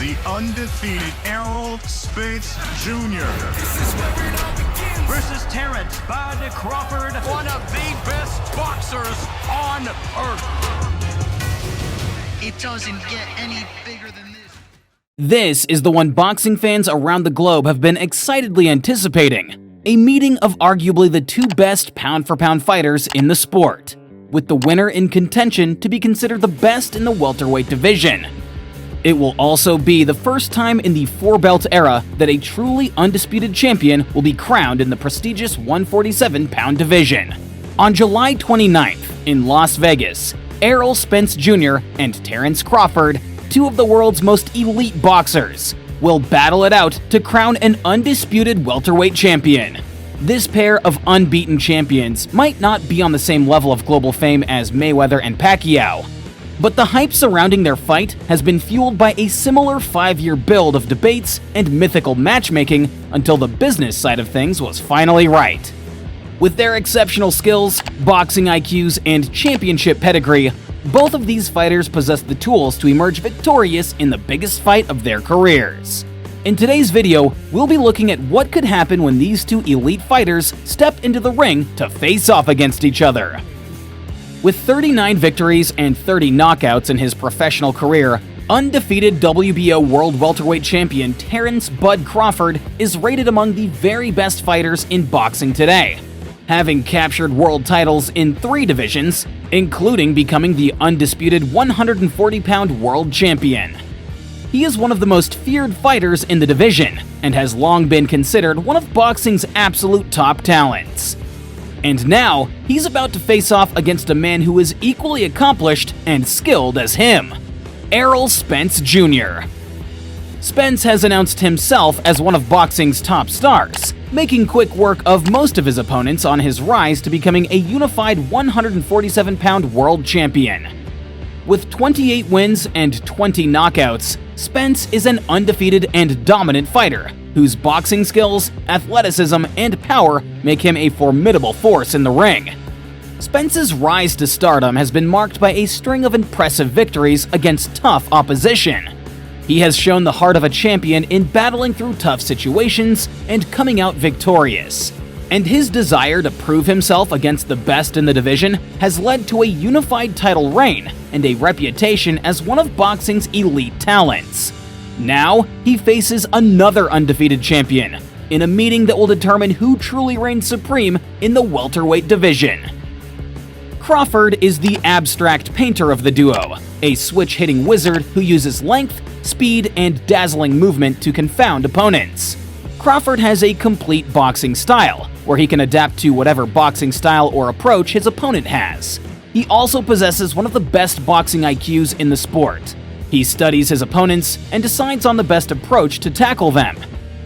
the undefeated Errol Spence Jr. versus Terrence "Bud" Crawford, one of the best boxers on earth. It doesn't get any bigger than this. This is the one boxing fans around the globe have been excitedly anticipating. A meeting of arguably the two best pound-for-pound fighters in the sport, with the winner in contention to be considered the best in the welterweight division. It will also be the first time in the four-belt era that a truly undisputed champion will be crowned in the prestigious 147-pound division. On July 29th in Las Vegas, Errol Spence Jr. and Terrence Crawford, two of the world's most elite boxers, will battle it out to crown an undisputed welterweight champion. This pair of unbeaten champions might not be on the same level of global fame as Mayweather and Pacquiao, but the hype surrounding their fight has been fueled by a similar 5-year build of debates and mythical matchmaking until the business side of things was finally right. With their exceptional skills, boxing IQs, and championship pedigree, both of these fighters possess the tools to emerge victorious in the biggest fight of their careers. In today's video, we'll be looking at what could happen when these two elite fighters step into the ring to face off against each other. With 39 victories and 30 knockouts in his professional career, undefeated WBO World Welterweight Champion Terrence "Bud" Crawford is rated among the very best fighters in boxing today, having captured world titles in 3 divisions, including becoming the undisputed 140-pound world champion. He is one of the most feared fighters in the division and has long been considered one of boxing's absolute top talents. And now, he's about to face off against a man who is equally accomplished and skilled as him, Errol Spence Jr. Spence has announced himself as one of boxing's top stars, making quick work of most of his opponents on his rise to becoming a unified 147-pound world champion. With 28 wins and 20 knockouts, Spence is an undefeated and dominant fighter whose boxing skills, athleticism, and power make him a formidable force in the ring. Spence's rise to stardom has been marked by a string of impressive victories against tough opposition. He has shown the heart of a champion in battling through tough situations and coming out victorious. And his desire to prove himself against the best in the division has led to a unified title reign and a reputation as one of boxing's elite talents. Now, he faces another undefeated champion in a meeting that will determine who truly reigns supreme in the welterweight division. Crawford is the abstract painter of the duo, a switch-hitting wizard who uses length, speed, and dazzling movement to confound opponents. Crawford has a complete boxing style, where he can adapt to whatever boxing style or approach his opponent has. He also possesses one of the best boxing IQs in the sport. He studies his opponents and decides on the best approach to tackle them.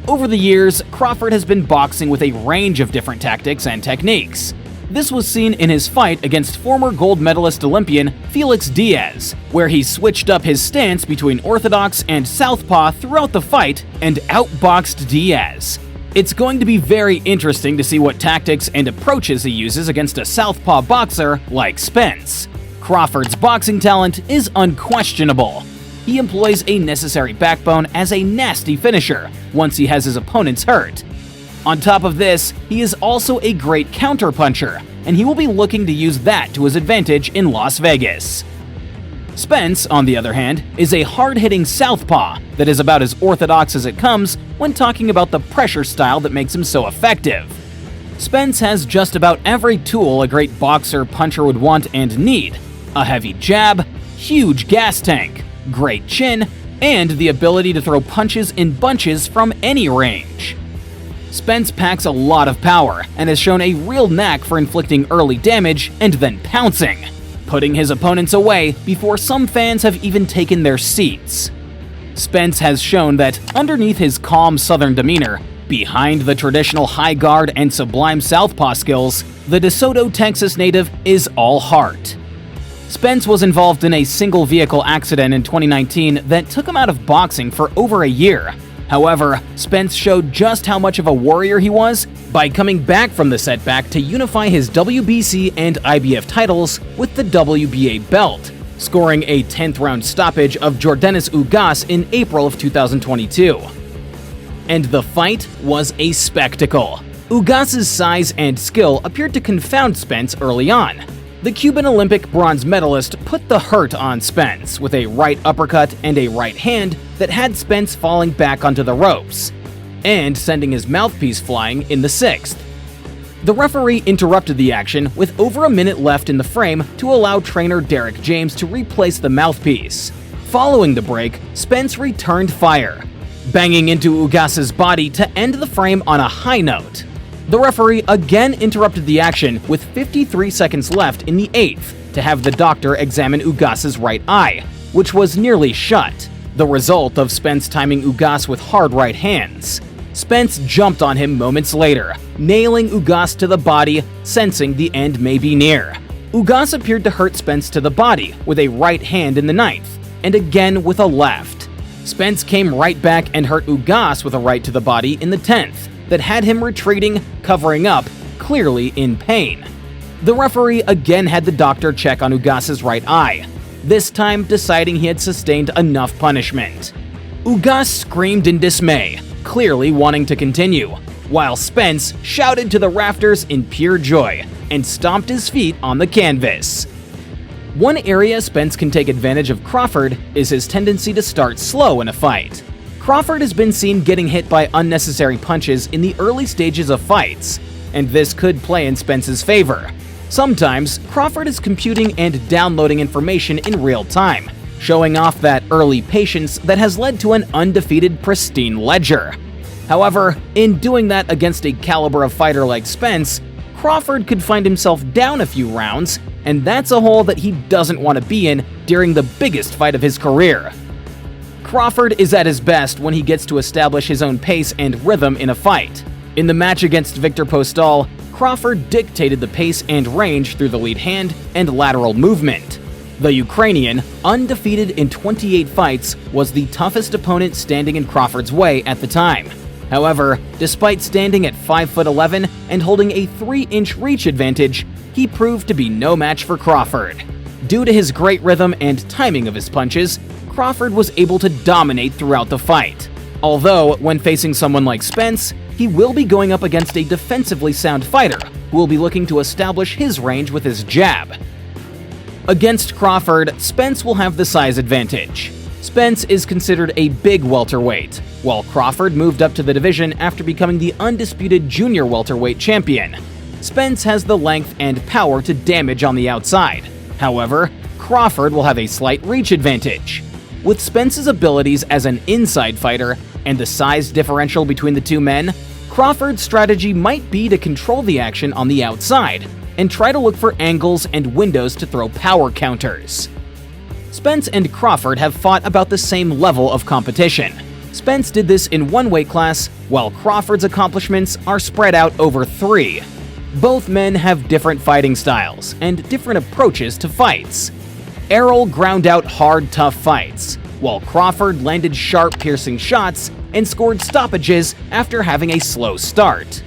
Over the years, Crawford has been boxing with a range of different tactics and techniques. This was seen in his fight against former gold medalist Olympian Felix Diaz, where he switched up his stance between orthodox and southpaw throughout the fight and outboxed Diaz. It's going to be very interesting to see what tactics and approaches he uses against a southpaw boxer like Spence. Crawford's boxing talent is unquestionable. He employs a necessary backbone as a nasty finisher once he has his opponents hurt. On top of this, he is also a great counterpuncher, and he will be looking to use that to his advantage in Las Vegas. Spence, on the other hand, is a hard-hitting southpaw that is about as orthodox as it comes when talking about the pressure style that makes him so effective. Spence has just about every tool a great boxer-puncher would want and need: a heavy jab, huge gas tank, great chin, and the ability to throw punches in bunches from any range. Spence packs a lot of power and has shown a real knack for inflicting early damage and then pouncing, putting his opponents away before some fans have even taken their seats. Spence has shown that underneath his calm southern demeanor, behind the traditional high guard and sublime southpaw skills, the DeSoto, Texas native is all heart. Spence was involved in a single vehicle accident in 2019 that took him out of boxing for over a year. However, Spence showed just how much of a warrior he was by coming back from the setback to unify his WBC and IBF titles with the WBA belt, scoring a 10th round stoppage of Jordanis Ugas in April of 2022. And the fight was a spectacle. Ugas's size and skill appeared to confound Spence early on. The Cuban Olympic bronze medalist put the hurt on Spence with a right uppercut and a right hand that had Spence falling back onto the ropes, and sending his mouthpiece flying in the 6th. The referee interrupted the action with over a minute left in the frame to allow trainer Derek James to replace the mouthpiece. Following the break, Spence returned fire, banging into Ugas's body to end the frame on a high note. The referee again interrupted the action with 53 seconds left in the 8th to have the doctor examine Ugas's right eye, which was nearly shut, the result of Spence timing Ugas with hard right hands. Spence jumped on him moments later, nailing Ugas to the body, sensing the end may be near. Ugas appeared to hurt Spence to the body with a right hand in the 9th, and again with a left. Spence came right back and hurt Ugas with a right to the body in the 10th, that had him retreating, covering up, clearly in pain. The referee again had the doctor check on Ugas's right eye, this time deciding he had sustained enough punishment. Ugas screamed in dismay, clearly wanting to continue, while Spence shouted to the rafters in pure joy and stomped his feet on the canvas. One area Spence can take advantage of Crawford is his tendency to start slow in a fight. Crawford has been seen getting hit by unnecessary punches in the early stages of fights, and this could play in Spence's favor. Sometimes, Crawford is computing and downloading information in real time, showing off that early patience that has led to an undefeated, pristine ledger. However, in doing that against a caliber of fighter like Spence, Crawford could find himself down a few rounds, and that's a hole that he doesn't want to be in during the biggest fight of his career. Crawford is at his best when he gets to establish his own pace and rhythm in a fight. In the match against Victor Postal, Crawford dictated the pace and range through the lead hand and lateral movement. The Ukrainian, undefeated in 28 fights, was the toughest opponent standing in Crawford's way at the time. However, despite standing at 5'11" and holding a 3-inch reach advantage, he proved to be no match for Crawford. Due to his great rhythm and timing of his punches, Crawford was able to dominate throughout the fight. Although, when facing someone like Spence, he will be going up against a defensively sound fighter who will be looking to establish his range with his jab. Against Crawford, Spence will have the size advantage. Spence is considered a big welterweight, while Crawford moved up to the division after becoming the undisputed junior welterweight champion. Spence has the length and power to damage on the outside. However, Crawford will have a slight reach advantage. With Spence's abilities as an inside fighter and the size differential between the two men, Crawford's strategy might be to control the action on the outside and try to look for angles and windows to throw power counters. Spence and Crawford have fought about the same level of competition. Spence did this in one weight class, while Crawford's accomplishments are spread out over 3. Both men have different fighting styles and different approaches to fights. Errol ground out hard, tough fights, while Crawford landed sharp, piercing shots and scored stoppages after having a slow start.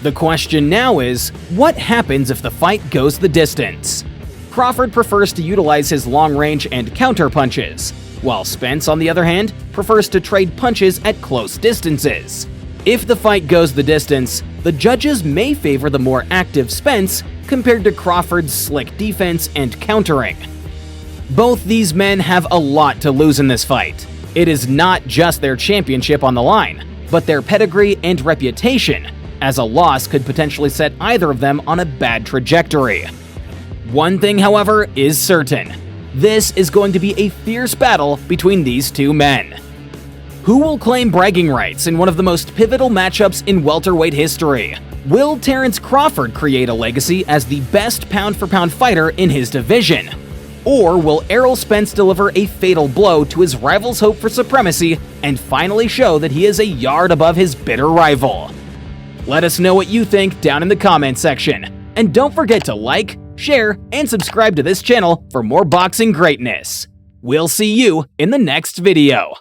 The question now is, what happens if the fight goes the distance? Crawford prefers to utilize his long range and counter punches, while Spence, on the other hand, prefers to trade punches at close distances. If the fight goes the distance, the judges may favor the more active Spence compared to Crawford's slick defense and countering. Both these men have a lot to lose in this fight. It is not just their championship on the line, but their pedigree and reputation, as a loss could potentially set either of them on a bad trajectory. One thing, however, is certain. This is going to be a fierce battle between these two men. Who will claim bragging rights in one of the most pivotal matchups in welterweight history? Will Terrence Crawford create a legacy as the best pound-for-pound fighter in his division? Or will Errol Spence deliver a fatal blow to his rival's hope for supremacy and finally show that he is a yard above his bitter rival? Let us know what you think down in the comment section. And don't forget to like, share, and subscribe to this channel for more boxing greatness. We'll see you in the next video.